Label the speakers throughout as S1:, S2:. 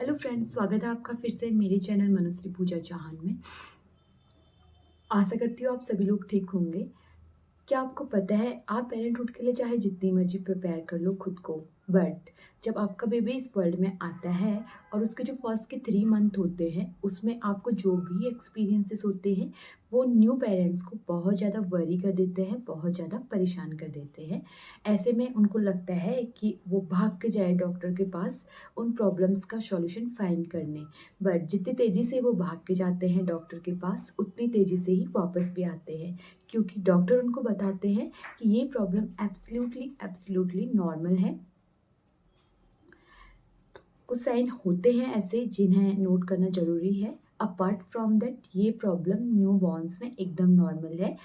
S1: Hello friends, स्वागत है आपका फिर से मेरे चैनल मनुश्री पूजा चौहान में। आशा करती हूँ आप सभी लोग ठीक होंगे। क्या आपको पता है, आप पेरेंटहुड के लिए चाहे जितनी मर्जी प्रिपेयर कर लो खुद को, बट जब आपका बेबी इस वर्ल्ड में आता है और उसके जो फर्स्ट के 3 मंथ होते हैं उसमें आपको जो भी एक्सपीरियंसेस होते हैं वो न्यू पेरेंट्स को बहुत ज़्यादा वरी कर देते हैं, बहुत ज़्यादा परेशान कर देते हैं। ऐसे में उनको लगता है कि वो भाग के जाए डॉक्टर के पास उन प्रॉब्लम्स का सॉल्यूशन फाइंड करने, बट जितनी तेज़ी से वो भाग के जाते हैं डॉक्टर के पास उतनी तेज़ी से ही वापस भी आते हैं, क्योंकि डॉक्टर उनको बताते हैं कि ये प्रॉब्लम एब्सोल्युटली एब्सोल्युटली नॉर्मल है। कुछ साइन होते हैं ऐसे जिन्हें नोट करना ज़रूरी है। अपार्ट फ्रॉम दैट ये प्रॉब्लम न्यू बॉर्न्स में एकदम नॉर्मल है।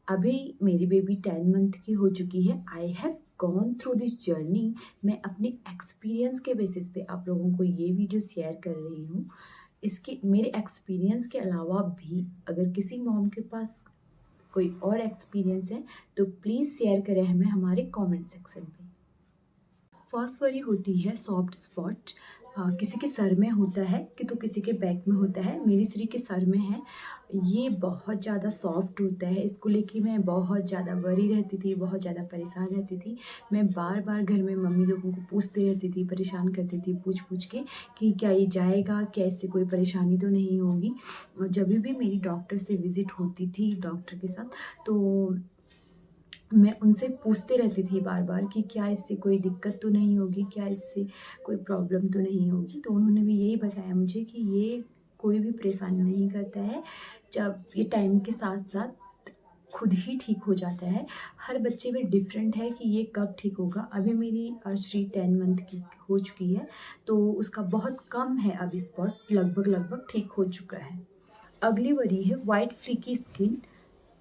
S1: अभी मेरी बेबी 10 मंथ की हो चुकी है। I have gone through this journey. मैं अपने एक्सपीरियंस के बेसिस पे आप लोगों को ये वीडियो शेयर कर रही हूँ। इसके मेरे एक्सपीरियंस के अलावा भी अगर किसी मॉम के पास कोई और एक्सपीरियंस है तो प्लीज़ शेयर करें हमें हमारे कमेंट सेक्शन पे। फर्स्ट वरी होती है सॉफ्ट स्पॉट। किसी के सर में होता है कि तो किसी के बैक में होता है। मेरी श्री के सर में है। ये बहुत ज़्यादा सॉफ्ट होता है। इसको लेके मैं बहुत ज़्यादा वरी रहती थी, बहुत ज़्यादा परेशान रहती थी। मैं बार बार घर में मम्मी लोगों को पूछती रहती थी, परेशान करती थी पूछ पूछ के कि क्या ये जाएगा, क्या इससे कोई परेशानी तो नहीं होगी। और जब भी मेरी डॉक्टर से विज़िट होती थी डॉक्टर के साथ, तो मैं उनसे पूछते रहती थी बार बार कि क्या इससे कोई दिक्कत तो नहीं होगी, क्या इससे कोई प्रॉब्लम तो नहीं होगी। तो उन्होंने भी यही बताया मुझे कि ये कोई भी परेशानी नहीं करता है, जब ये टाइम के साथ साथ खुद ही ठीक हो जाता है। हर बच्चे में डिफरेंट है कि ये कब ठीक होगा। अभी मेरी श्री 10 मंथ की हो चुकी है, तो उसका बहुत कम है अभी स्पॉट, लगभग लगभग ठीक हो चुका है। अगली वरी है वाइट फ्लीकी स्किन।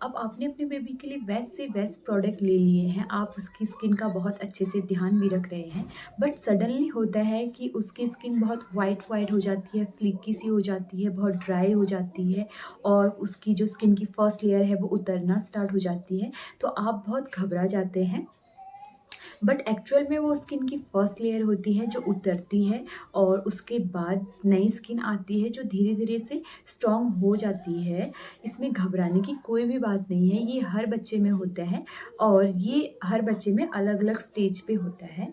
S1: अब आपने अपने बेबी के लिए बेस्ट से बेस्ट प्रोडक्ट ले लिए हैं, आप उसकी स्किन का बहुत अच्छे से ध्यान भी रख रहे हैं, बट सडनली होता है कि उसकी स्किन बहुत वाइट वाइट हो जाती है, फ्लिकी सी हो जाती है, बहुत ड्राई हो जाती है और उसकी जो स्किन की फर्स्ट लेयर है वो उतरना स्टार्ट हो जाती है। तो आप बहुत घबरा जाते हैं, बट एक्चुअल में वो स्किन की फर्स्ट लेयर होती है जो उतरती है और उसके बाद नई स्किन आती है जो धीरे धीरे से स्ट्रॉन्ग हो जाती है। इसमें घबराने की कोई भी बात नहीं है। ये हर बच्चे में होता है और ये हर बच्चे में अलग अलग स्टेज पे होता है।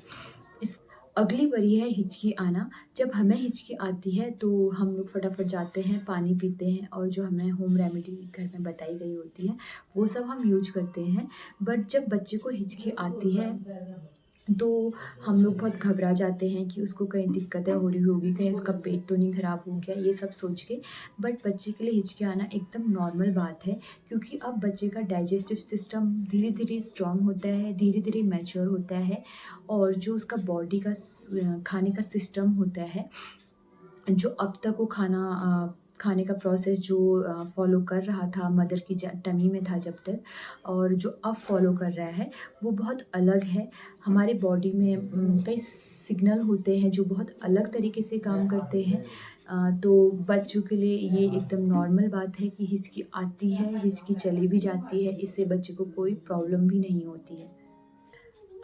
S1: इस अगली वरी है हिचकी आना। जब हमें हिचकी आती है तो हम लोग फटाफट जाते हैं, पानी पीते हैं और जो हमें होम रेमेडी घर में बताई गई होती है वो सब हम यूज करते हैं। बट जब बच्चे को हिचकी आती है तो हम लोग बहुत घबरा जाते हैं कि उसको कहीं दिक्कतें हो रही होगी, कहीं उसका पेट तो नहीं ख़राब हो गया, ये सब सोच के। बट बच्चे के लिए हिचकी आना एकदम नॉर्मल बात है, क्योंकि अब बच्चे का डाइजेस्टिव सिस्टम धीरे धीरे स्ट्रॉन्ग होता है, धीरे धीरे मैच्योर होता है और जो उसका बॉडी का खाने का सिस्टम होता है, जो अब तक वो खाने का प्रोसेस जो फॉलो कर रहा था मदर की टमी में था जब तक, और जो अब फॉलो कर रहा है वो बहुत अलग है। हमारे बॉडी में कई सिग्नल होते हैं जो बहुत अलग तरीके से काम करते हैं। तो बच्चों के लिए ये एकदम नॉर्मल बात है कि हिचकी आती है, हिचकी चली भी जाती है, इससे बच्चे को कोई प्रॉब्लम भी नहीं होती है।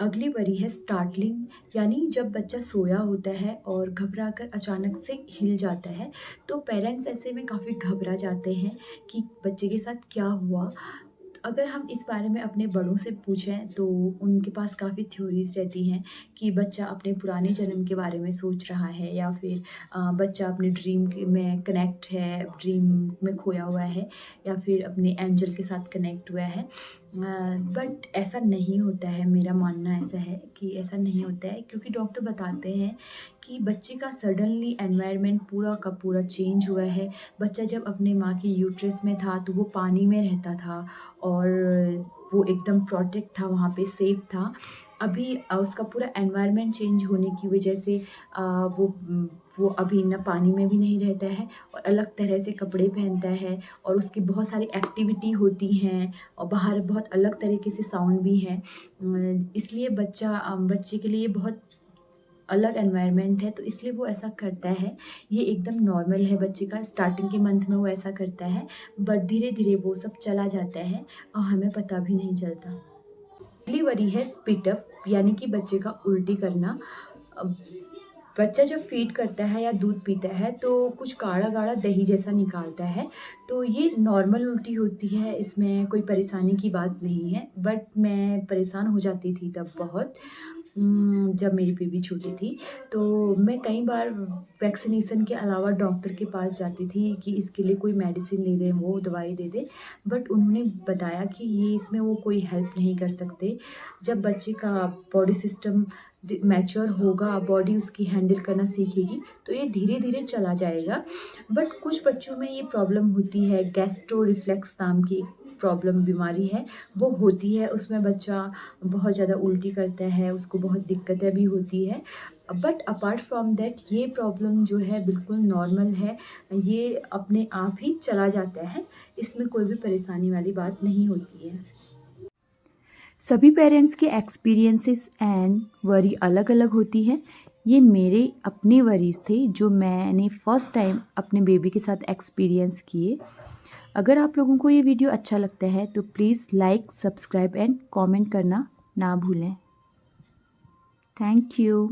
S1: अगली वरी है स्टार्टलिंग, यानी जब बच्चा सोया होता है और घबरा कर अचानक से हिल जाता है, तो पेरेंट्स ऐसे में काफ़ी घबरा जाते हैं कि बच्चे के साथ क्या हुआ। अगर हम इस बारे में अपने बड़ों से पूछें तो उनके पास काफ़ी थ्योरीज रहती हैं कि बच्चा अपने पुराने जन्म के बारे में सोच रहा है, या फिर बच्चा अपने में कनेक्ट है, ड्रीम में खोया हुआ है, या फिर अपने एंजल के साथ कनेक्ट हुआ है। बट ऐसा नहीं होता है। मेरा मानना ऐसा है कि ऐसा नहीं होता है, क्योंकि डॉक्टर बताते हैं कि बच्चे का सडनली एनवायरनमेंट पूरा का पूरा चेंज हुआ है। बच्चा जब अपने माँ की यूट्रस में था तो वो पानी में रहता था और वो एकदम प्रोटेक्ट था, वहाँ पे सेफ था। अभी उसका पूरा एनवायरनमेंट चेंज होने की वजह से वो अभी ना पानी में भी नहीं रहता है और अलग तरह से कपड़े पहनता है और उसकी बहुत सारी एक्टिविटी होती हैं और बाहर बहुत अलग तरीके से साउंड भी है। इसलिए बच्चे के लिए बहुत अलग एनवायरनमेंट है, तो इसलिए वो ऐसा करता है। ये एकदम नॉर्मल है बच्चे का, स्टार्टिंग के मंथ में वो ऐसा करता है, बट धीरे धीरे वो सब चला जाता है और हमें पता भी नहीं चलता। अगली वरी है स्पिट अप, यानी कि बच्चे का उल्टी करना। बच्चा जब फीड करता है या दूध पीता है तो कुछ गाढ़ा-गाढ़ा दही जैसा निकालता है, तो ये नॉर्मल उल्टी होती है, इसमें कोई परेशानी की बात नहीं है। बट मैं परेशान हो जाती थी तब बहुत जब मेरी बेबी छोटी थी, तो मैं कई बार वैक्सीनेशन के अलावा डॉक्टर के पास जाती थी कि इसके लिए कोई मेडिसिन ले दें, वो दवाई दे दें, बट उन्होंने बताया कि ये इसमें वो कोई हेल्प नहीं कर सकते। जब बच्चे का बॉडी सिस्टम मैच्योर होगा, बॉडी उसकी हैंडल करना सीखेगी, तो ये धीरे-धीरे चला जाएगा। बट कुछ बच्चों में ये प्रॉब्लम होती है, गैस्ट्रो रिफ्लेक्स नाम की एक प्रॉब्लम बीमारी है, वो होती है। उसमें बच्चा बहुत ज़्यादा उल्टी करता है, उसको बहुत दिक्कतें भी होती है। बट अपार्ट फ्रॉम दैट ये प्रॉब्लम जो है बिल्कुल नॉर्मल है, ये अपने आप ही चला जाता है, इसमें कोई भी परेशानी वाली बात नहीं होती है। सभी पेरेंट्स के एक्सपीरियंसेस एंड वरी अलग-अलग होती है। ये मेरे अपने वरीज़ थे जो मैंने फर्स्ट टाइम अपने बेबी के साथ एक्सपीरियंस किए। अगर आप लोगों को ये वीडियो अच्छा लगता है तो please like, subscribe and comment करना ना भूलें। Thank you.